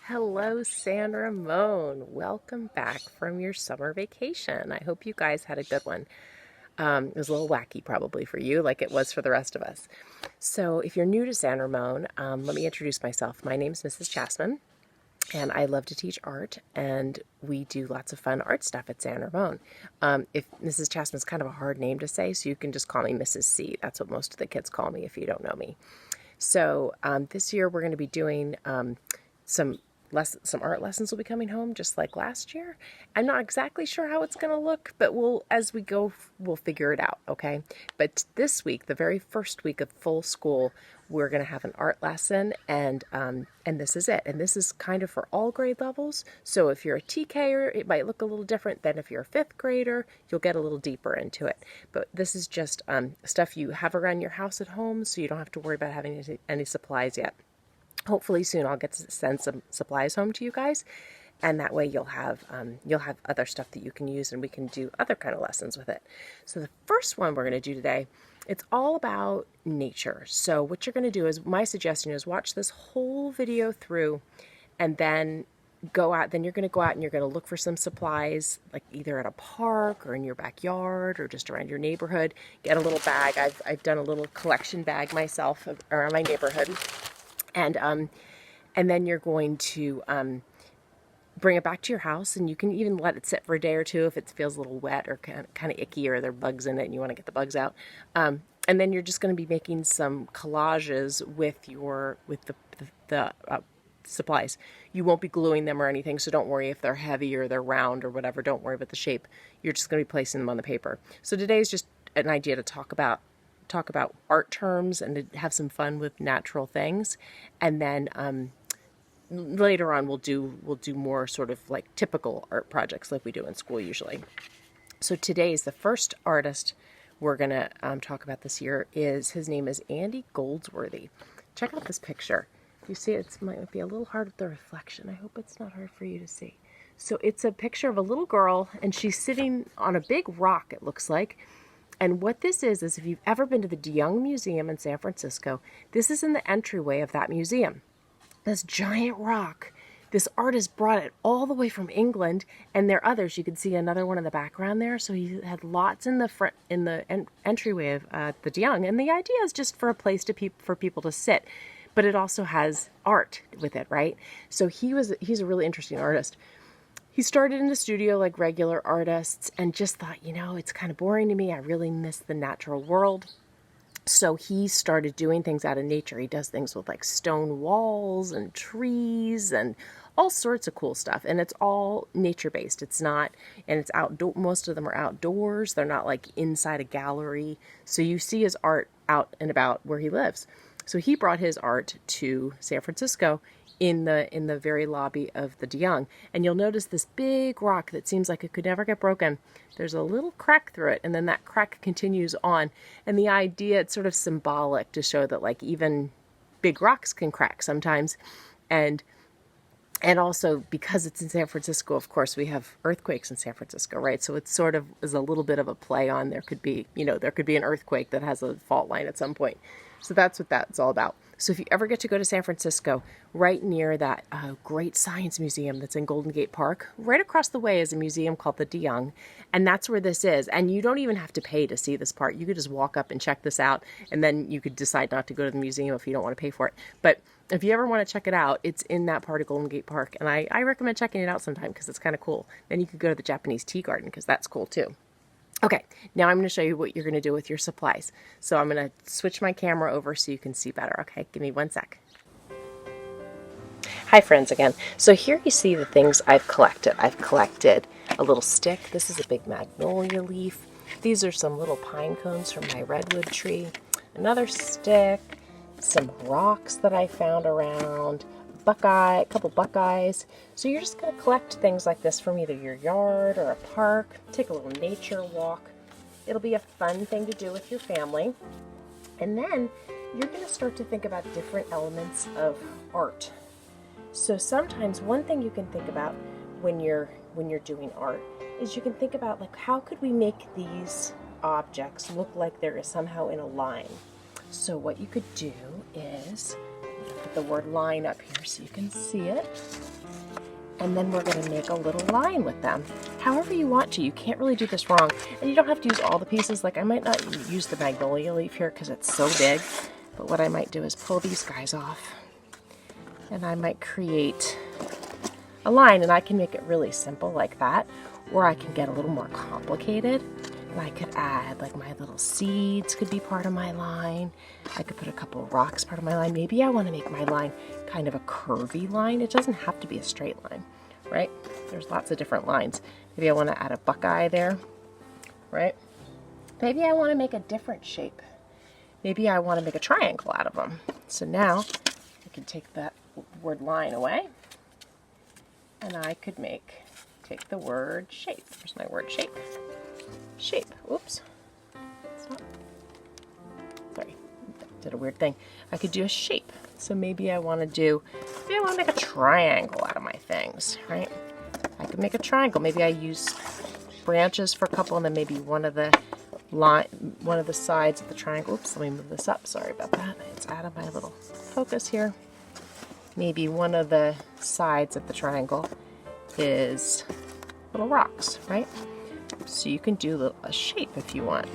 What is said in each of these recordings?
Hello, San Ramon. Welcome back from your summer vacation. I hope you guys had a good one. It was a little wacky probably for you, like it was for the rest of us. So, if you're new to San Ramon, let me introduce myself. My name is Mrs. Chasman, and I love to teach art, and we do lots of fun art stuff at San Ramon. If Mrs. Chasman is kind of a hard name to say, so you can just call me Mrs. C. That's what most of the kids call me if you don't know me. So this year we're going to be doing some some art lessons will be coming home just like last year. I'm not exactly sure how it's going to look, but as we go, we'll figure it out, okay? But this week, the very first week of full school, we're going to have an art lesson, and this is it. And this is kind of for all grade levels. So if you're a TKer, it might look a little different than if you're a fifth grader. You'll get a little deeper into it. But this is just stuff you have around your house at home, so you don't have to worry about having any supplies yet. Hopefully soon I'll get to send some supplies home to you guys, and that way you'll have other stuff that you can use, and we can do other kind of lessons with it. So the first one we're going to do today, it's all about nature. So what you're going to do is, my suggestion is, watch this whole video through, and then go out. Then you're going to go out and you're going to look for some supplies, like either at a park or in your backyard or just around your neighborhood. Get a little bag. I've done a little collection bag myself around my neighborhood. And then you're going to bring it back to your house, and you can even let it sit for a day or two if it feels a little wet or kind of icky, or there are bugs in it and you want to get the bugs out. And then you're just going to be making some collages with the supplies. You won't be gluing them or anything, so don't worry if they're heavy or they're round or whatever. Don't worry about the shape. You're just going to be placing them on the paper. So today is just an idea to talk about art terms and to have some fun with natural things. And then later on we'll do more sort of like typical art projects like we do in school usually. So today is the first artist we're going to talk about this year. His name is Andy Goldsworthy. Check out this picture. You see, it might be a little hard with the reflection. I hope it's not hard for you to see. So it's a picture of a little girl, and she's sitting on a big rock, it looks like. And what this is if you've ever been to the de Young Museum in San Francisco, this is in the entryway of that museum. This giant rock, this artist brought it all the way from England, and there are others. You can see another one in the background there. So he had lots in the front, in the entryway of the de Young. And the idea is just for a place for people to sit, but it also has art with it, right? So he's a really interesting artist. He started in the studio like regular artists and just thought, it's kind of boring to me. I really miss the natural world. So he started doing things out of nature. He does things with like stone walls and trees and all sorts of cool stuff. And it's all nature-based. It's outdoor. Most of them are outdoors. They're not like inside a gallery. So you see his art out and about where he lives. So he brought his art to San Francisco in the very lobby of the de Young. And you'll notice this big rock that seems like it could never get broken. There's a little crack through it, and then that crack continues on. And the idea, it's sort of symbolic to show that like even big rocks can crack sometimes. And also, because it's in San Francisco, of course, we have earthquakes in San Francisco, right? So it sort of is a little bit of a play on there could be an earthquake that has a fault line at some point. So that's what that's all about. So if you ever get to go to San Francisco, right near that great science museum that's in Golden Gate Park, right across the way is a museum called the de Young, and that's where this is. And you don't even have to pay to see this part. You could just walk up and check this out, and then you could decide not to go to the museum if you don't want to pay for it. But if you ever want to check it out, it's in that part of Golden Gate Park, and I recommend checking it out sometime because it's kind of cool. Then you could go to the Japanese tea garden because that's cool too. Okay, now I'm going to show you what you're going to do with your supplies. So I'm going to switch my camera over so you can see better. Okay, give me 1 sec. Hi friends again. So here you see the things I've collected. I've collected a little stick. This is a big magnolia leaf. These are some little pine cones from my redwood tree. Another stick, some rocks that I found around, a couple buckeyes. So you're just going to collect things like this from either your yard or a park. Take a little nature walk. It'll be a fun thing to do with your family. And then you're going to start to think about different elements of art. So sometimes one thing you can think about when you're doing art is you can think about like, how could we make these objects look like they're somehow in a line? So what you could do is Put the word line up here so you can see it. And then we're going to make a little line with them. However you want to. You can't really do this wrong. And you don't have to use all the pieces. Like I might not use the magnolia leaf here because it's so big. But what I might do is pull these guys off. And I might create a line. And I can make it really simple like that. Or I can get a little more complicated. And I could add, like my little seeds could be part of my line. I could put a couple of rocks part of my line. Maybe I want to make my line kind of a curvy line. It doesn't have to be a straight line, right? There's lots of different lines. Maybe I want to add a buckeye there, right? Maybe I want to make a different shape. Maybe I want to make a triangle out of them. So now I can take that word line away and I could take the word shape. There's my word shape. Shape. Oops. Stop. Sorry. Did a weird thing. I could do a shape. So maybe I want to make a triangle out of my things, right? I could make a triangle. Maybe I use branches for a couple and then maybe one of the sides of the triangle. Oops, let me move this up. Sorry about that. It's out of my little focus here. Maybe one of the sides of the triangle is little rocks, right? So you can do a shape if you want.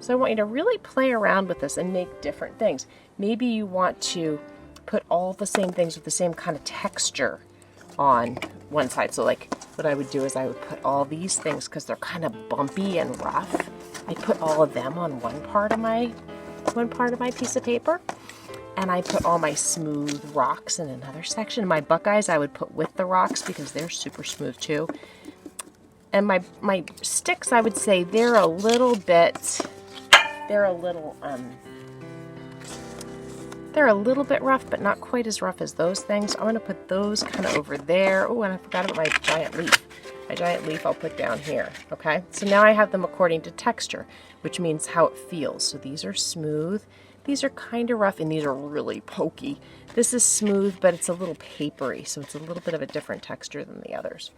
So I want you to really play around with this and make different things. Maybe you want to put all the same things with the same kind of texture on one side. So like what I would do is I would put all these things because they're kind of bumpy and rough. I put all of them on one part of my piece of paper. And I put all my smooth rocks in another section. My buckeyes I would put with the rocks because they're super smooth too. And my sticks, I would say they're a little rough, but not quite as rough as those things. I'm going to put those kind of over there. Oh, and I forgot about my giant leaf. My giant leaf I'll put down here, okay? So now I have them according to texture, which means how it feels. So these are smooth, these are kind of rough, and these are really pokey. This is smooth, but it's a little papery, so it's a little bit of a different texture than the others.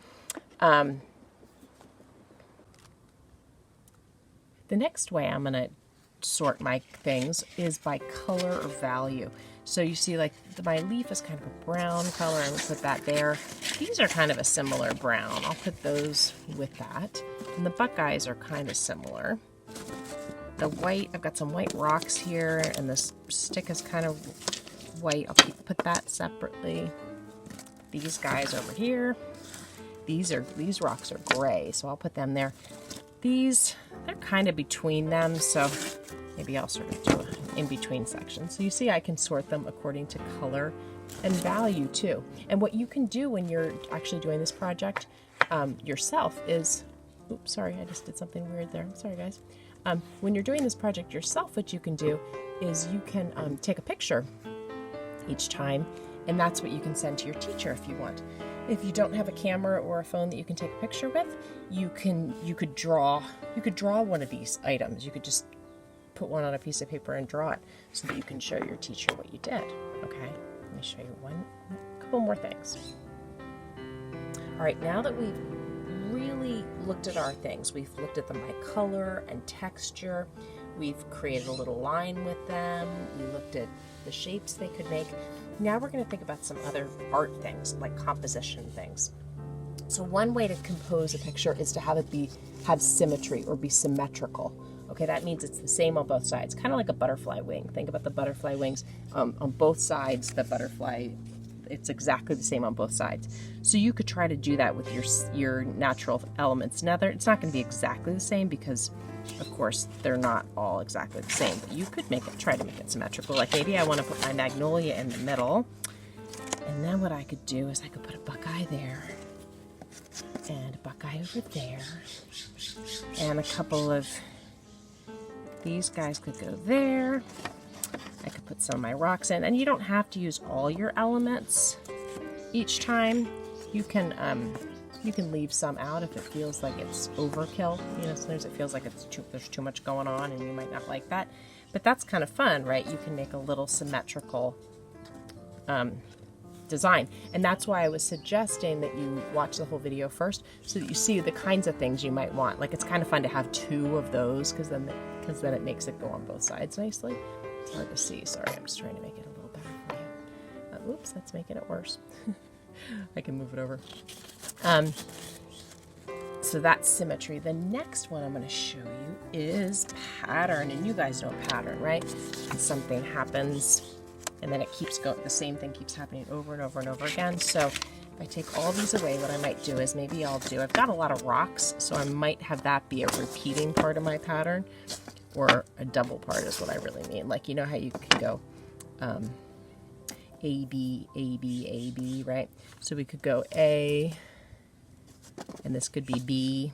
The next way I'm going to sort my things is by color or value. So you see like my leaf is kind of a brown color. I'm going to put that there. These are kind of a similar brown. I'll put those with that. And the buckeyes are kind of similar. The white, I've got some white rocks here, and this stick is kind of white. I'll put that separately. These guys over here. These rocks are gray, so I'll put them there. These, they're kind of between them, so maybe I'll sort of do an in-between section. So you see I can sort them according to color and value too. And what you can do when you're actually doing this project yourself is, oops, sorry, I just did something weird there. Sorry, guys. When you're doing this project yourself, what you can do is you can take a picture each time, and that's what you can send to your teacher if you want. If you don't have a camera or a phone that you can take a picture with, you could draw one of these items. You could just put one on a piece of paper and draw it so that you can show your teacher what you did. Okay, let me show you a couple more things. All right, now that we've really looked at our things, we've looked at them by color and texture, we've created a little line with them, we looked at the shapes they could make. Now we're going to think about some other art things, like composition things. So one way to compose a picture is to have it have symmetry or be symmetrical. Okay, that means it's the same on both sides, kind of like a butterfly wing. Think about the butterfly wings. On both sides, the butterfly, it's exactly the same on both sides. So you could try to do that with your natural elements. Now, it's not going to be exactly the same because, of course, they're not all exactly the same. But you could try to make it symmetrical. Like maybe I want to put my magnolia in the middle. And then what I could do is I could put a buckeye there. And a buckeye over there. And a couple of these guys could go there. I could put some of my rocks in. And you don't have to use all your elements each time. You can leave some out if it feels like it's overkill. You know, sometimes it feels like there's too much going on and you might not like that. But that's kind of fun, right? You can make a little symmetrical design. And that's why I was suggesting that you watch the whole video first so that you see the kinds of things you might want. Like it's kind of fun to have two of those because then it makes it go on both sides nicely. It's hard to see. Sorry, I'm just trying to make it a little Oops, that's making it worse. I can move it over. So that's symmetry. The next one I'm going to show you is pattern. And you guys know pattern, right? And something happens and then it keeps going. The same thing keeps happening over and over and over again. So if I take all these away, what I might do is maybe I've got a lot of rocks, so I might have that be a repeating part of my pattern, or a double part is what I really mean. Like, you know how you can go A, B, A, B, A, B, right? So we could go A, and this could be B,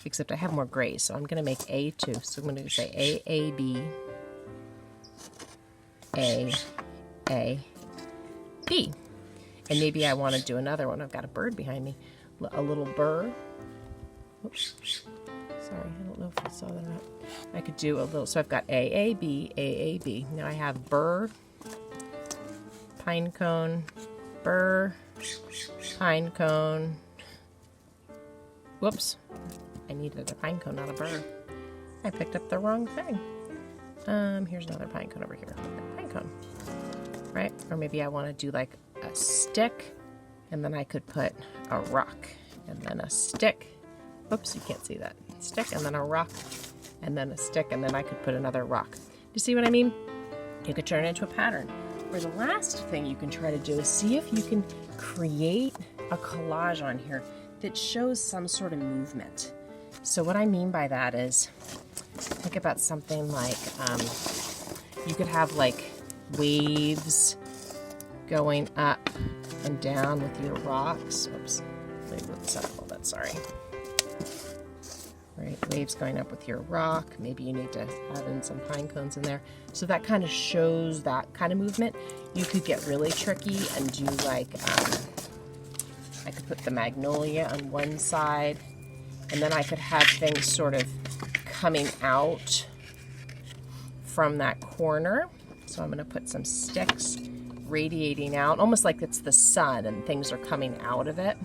except I have more grays, so I'm going to make A too. So I'm going to say A, A, B, A, A, B. And maybe I want to do another one. I've got a bird behind me. A little burr. Oops. Sorry, I don't know if you saw that or not. I could do a little, so I've got A, A, B, A, A, B. Now I have burr, pine cone, burr, pine cone. Whoops. I needed a pine cone, not a burr. I picked up the wrong thing. Here's another pine cone over here. Pine cone. Right? Or maybe I want to do like a stick, and then I could put a rock, and then a stick. Oops, you can't see that. Stick, and then a rock, and then a stick, and then I could put another rock. Do you see what I mean? You could turn it into a pattern. Or the last thing you can try to do is see if you can create a collage on here that shows some sort of movement. So what I mean by that is, think about something like, you could have like waves going up and down with your rocks. Oops, let me move this up a little bit, sorry. Right, waves going up with your rock. Maybe you need to add in some pine cones in there. So that kind of shows that kind of movement. You could get really tricky and do like, I could put the magnolia on one side, and then I could have things sort of coming out from that corner. So I'm going to put some sticks radiating out, almost like it's the sun and things are coming out of it.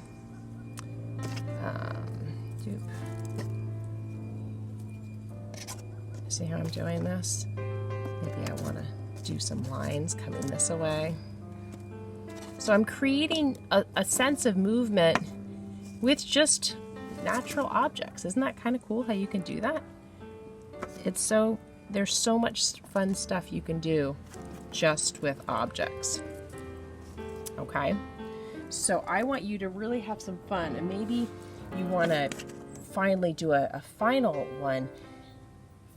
See how I'm doing this? Maybe I want to do some lines coming this way. So I'm creating a sense of movement with just natural objects. Isn't that kind of cool how you can do that? There's so much fun stuff you can do just with objects. Okay? So I want you to really have some fun, and maybe you want to finally do a final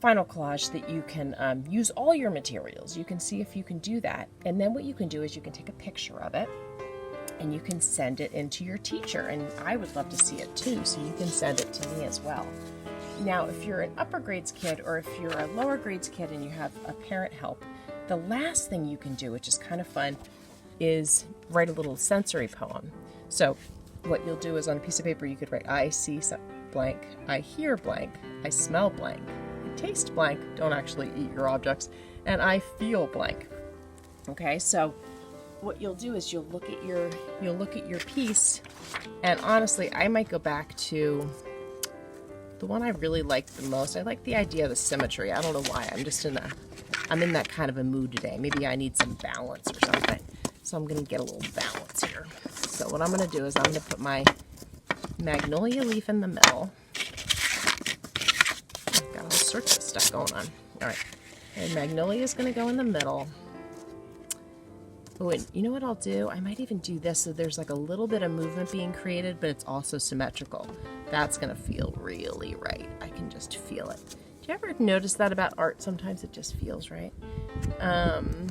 collage that you can use all your materials. You can see if you can do that. And then what you can do is you can take a picture of it and you can send it into your teacher. And I would love to see it too, so you can send it to me as well. Now, if you're an upper grades kid or if you're a lower grades kid and you have a parent help, the last thing you can do, which is kind of fun, is write a little sensory poem. So what you'll do is on a piece of paper you could write, I see blank, I hear blank, I smell blank, I taste blank, don't actually eat your objects, and I feel blank. Okay, so what you'll do is you'll look at your piece, and honestly I might go back to the one I really liked the most. I like the idea of the symmetry. I don't know why. I'm in that kind of a mood today. Maybe I need some balance or something. So I'm going to get a little balance here. So what I'm going to do is I'm going to put my magnolia leaf in the middle. I've got all sorts of stuff going on. All right. And magnolia is going to go in the middle. Oh, and you know what I'll do? I might even do this so there's like a little bit of movement being created, but it's also symmetrical. That's going to feel really right. I can just feel it. Do you ever notice that about art? Sometimes it just feels right. I'm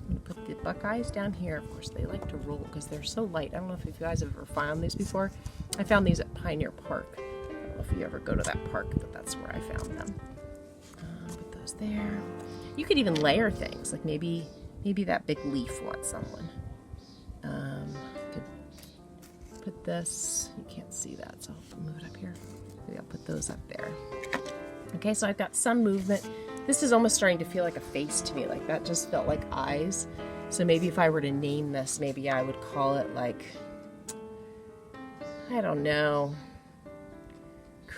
going to put the buckeyes down here. Of course, they like to roll because they're so light. I don't know if you guys have ever found these before. I found these at Pioneer Park. I don't know if you ever go to that park, but that's where I found them. Put those there. You could even layer things, like maybe that big leaf wants someone. Could put this. You can't see that, so I'll move it up here. Maybe I'll put those up there. Okay, so I've got some movement. This is almost starting to feel like a face to me. Like that just felt like eyes. So maybe if I were to name this, maybe I would call it like, I don't know,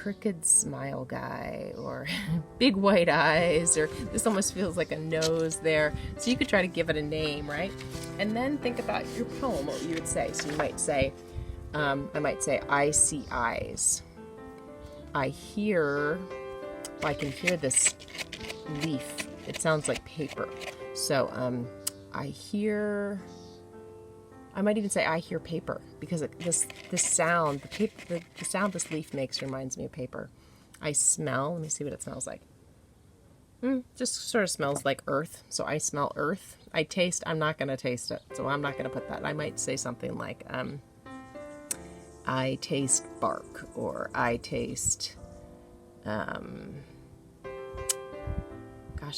crooked smile guy, or big white eyes, or this almost feels like a nose there. So you could try to give it a name, right? And then think about your poem, what you would say. So you might say, I might say, I see eyes. I hear, well, I can hear this leaf. It sounds like paper. So I hear, I might even say I hear paper, because this sound, the sound this leaf makes reminds me of paper. I smell, let me see what it smells like. Just sort of smells like earth. So I smell earth. I taste, I'm not going to taste it. So I'm not going to put that. I might say something like, I taste bark, or I taste, gosh,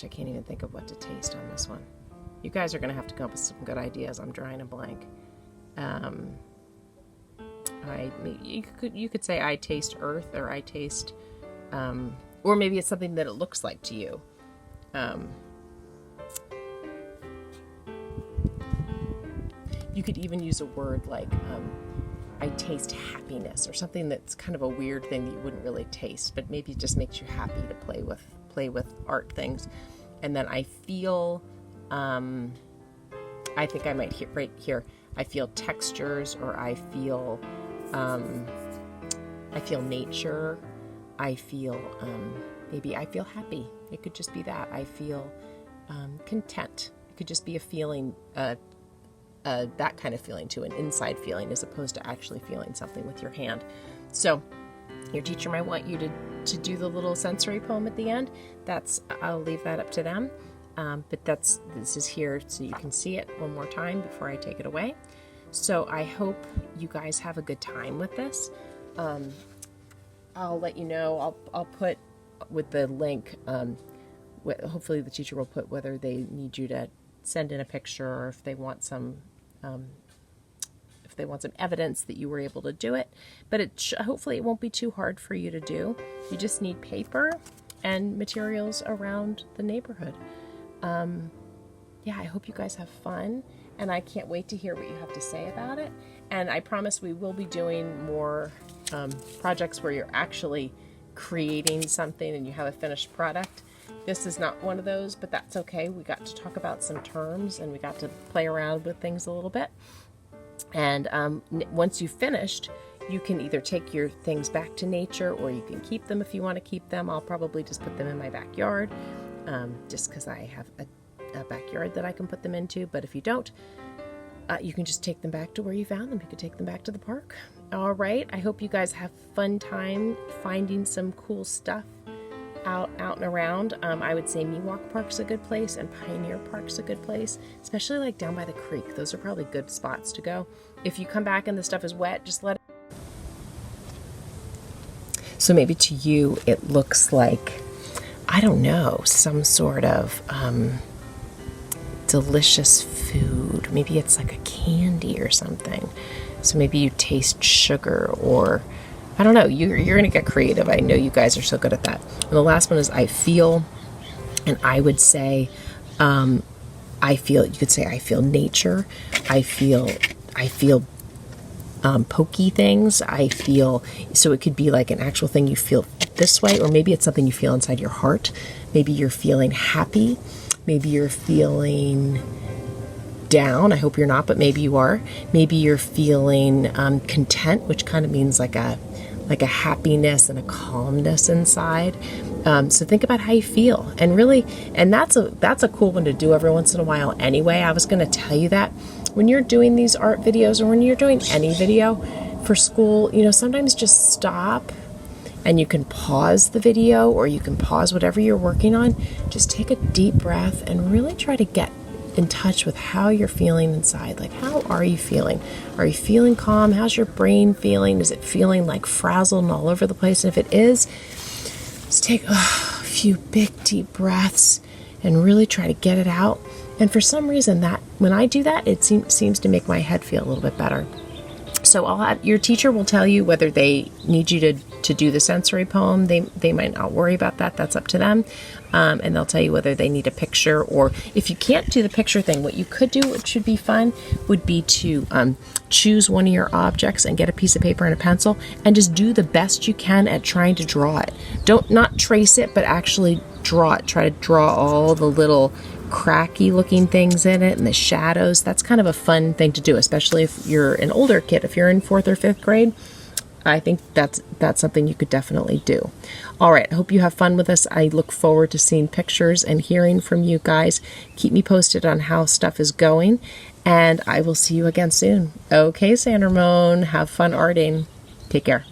I can't even think of what to taste on this one. You guys are going to have to come up with some good ideas. I'm drawing a blank. You could say I taste earth, or I taste, or maybe it's something that it looks like to you. You could even use a word like, I taste happiness, or something that's kind of a weird thing that you wouldn't really taste, but maybe it just makes you happy to play with art things. And then I feel, I think I might hear right here, I feel textures, or I feel nature. I feel, maybe I feel happy. It could just be that. I feel content. It could just be a feeling, that kind of feeling too, an inside feeling, as opposed to actually feeling something with your hand. So your teacher might want you to do the little sensory poem at the end. I'll leave that up to them. But this is here so you can see it one more time before I take it away. So I hope you guys have a good time with this. I'll let you know, I'll put with the link, hopefully the teacher will put whether they need you to send in a picture, or if they want some evidence that you were able to do it. But hopefully it won't be too hard for you to do. You just need paper and materials around the neighborhood. Yeah, I hope you guys have fun, and I can't wait to hear what you have to say about it. And I promise we will be doing more projects where you're actually creating something and you have a finished product. This is not one of those, but that's okay. We got to talk about some terms, and we got to play around with things a little bit. And once you've finished, you can either take your things back to nature, or you can keep them if you want to keep them. I'll probably just put them in my backyard, just because I have a backyard that I can put them into. But if you don't, you can just take them back to where you found them. You could take them back to the park. All right. I hope you guys have fun time finding some cool stuff out and around. I would say Miwok Park's a good place, and Pioneer Park's a good place, especially like down by the creek. Those are probably good spots to go. If you come back and the stuff is wet, just let it. So maybe to you it looks like, I don't know, some sort of delicious food. Maybe it's like a candy or something. So maybe you taste sugar, or I don't know. You're going to get creative. I know you guys are so good at that. And the last one is I feel, and I would say I feel. You could say I feel nature. I feel pokey things. I feel, so it could be like an actual thing you feel this way, or maybe it's something you feel inside your heart. Maybe you're feeling happy. Maybe you're feeling down. I hope you're not, but maybe you are. Maybe you're feeling content, which kind of means like a happiness and a calmness inside. So think about how you feel, and really, and that's a cool one to do every once in a while anyway. I was going to tell you that when you're doing these art videos, or when you're doing any video for school, sometimes just stop, and you can pause the video, or you can pause whatever you're working on. Just take a deep breath and really try to get in touch with how you're feeling inside. Like, how are you feeling? Are you feeling calm? How's your brain feeling? Is it feeling like frazzled and all over the place? And if it is, just take a few big deep breaths and really try to get it out. And for some reason, that when I do that, it seems to make my head feel a little bit better. So your teacher will tell you whether they need you to do the sensory poem. They might not worry about that. That's up to them. And they'll tell you whether they need a picture, or if you can't do the picture thing, what you could do, which should be fun, would be to choose one of your objects and get a piece of paper and a pencil and just do the best you can at trying to draw it. Don't not trace it, but actually draw it. Try to draw all the little cracky looking things in it and the shadows. That's kind of a fun thing to do, especially if you're an older kid. If you're in 4th or 5th grade, I think that's something you could definitely do. All right, I hope you have fun with us. I look forward to seeing pictures and hearing from you guys. Keep me posted on how stuff is going, and I will see you again soon. Okay, San Ramon, have fun arting. Take care.